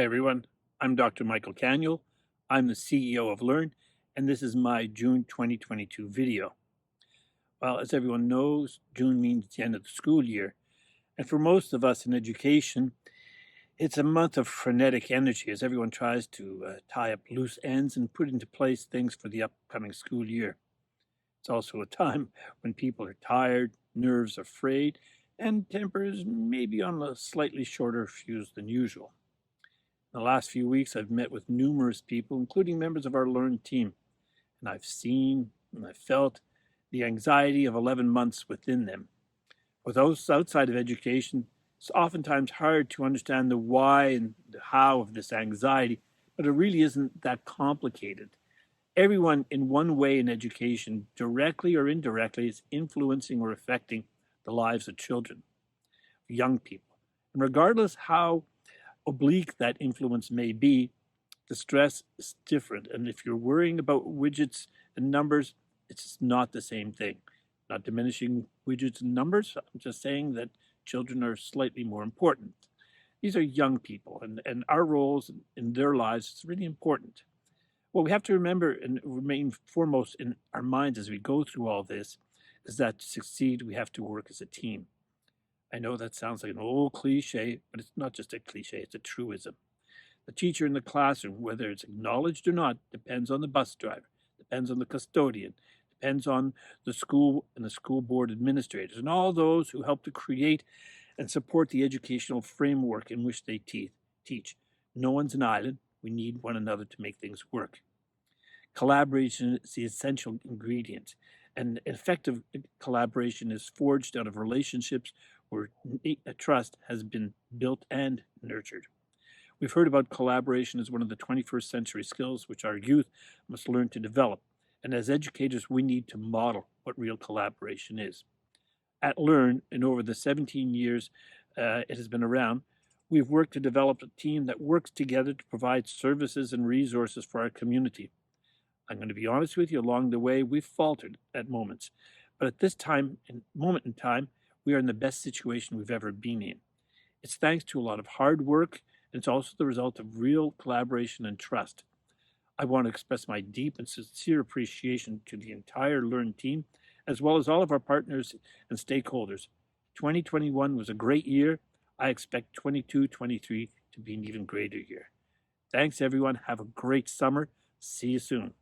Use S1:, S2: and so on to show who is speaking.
S1: everyone, I'm Dr. Michael Caniel. I'm the CEO of Learn, and this is my June 2022 video. Well, as everyone knows, June means the end of the school year, and for most of us in education, it's a month of frenetic energy as everyone tries to tie up loose ends and put into place things for the upcoming school year. It's also a time when people are tired, nerves are frayed, and tempers may be on a slightly shorter fuse than usual. In the last few weeks, I've met with numerous people, including members of our Learn team, and I've seen and I've felt the anxiety of 11 months within them. For those outside of education, it's oftentimes hard to understand the why and the how of this anxiety, but it really isn't that complicated. Everyone, in one way in education, directly or indirectly, is influencing or affecting the lives of children, young people. And regardless how oblique that influence may be, the stress is different. And if you're worrying about widgets and numbers, it's just not the same thing. Not diminishing widgets and numbers, I'm just saying that children are slightly more important. These are young people, and our roles in their lives is really important. What we have to remember and remain foremost in our minds as we go through all this is that to succeed, we have to work as a team. I know that sounds like an old cliche, but it's not just a cliche, it's a truism. The teacher in the classroom, whether it's acknowledged or not, depends on the bus driver, depends on the custodian, depends on the school and the school board administrators, and all those who help to create and support the educational framework in which they teach. No one's an island. We need one another to make things work. Collaboration is the essential ingredient, and effective collaboration is forged out of relationships where a trust has been built and nurtured. We've heard about collaboration as one of the 21st century skills which our youth must learn to develop, and as educators we need to model what real collaboration is. At Learn, and over the 17 years it has been around, we've worked to develop a team that works together to provide services and resources for our community. I'm going to be honest with you, along the way, we've faltered at moments. But at this moment in time, we are in the best situation we've ever been in. It's thanks to a lot of hard work, and it's also the result of real collaboration and trust. I want to express my deep and sincere appreciation to the entire Learn team, as well as all of our partners and stakeholders. 2021 was a great year. I expect 22-23 to be an even greater year. Thanks, everyone. Have a great summer. See you soon.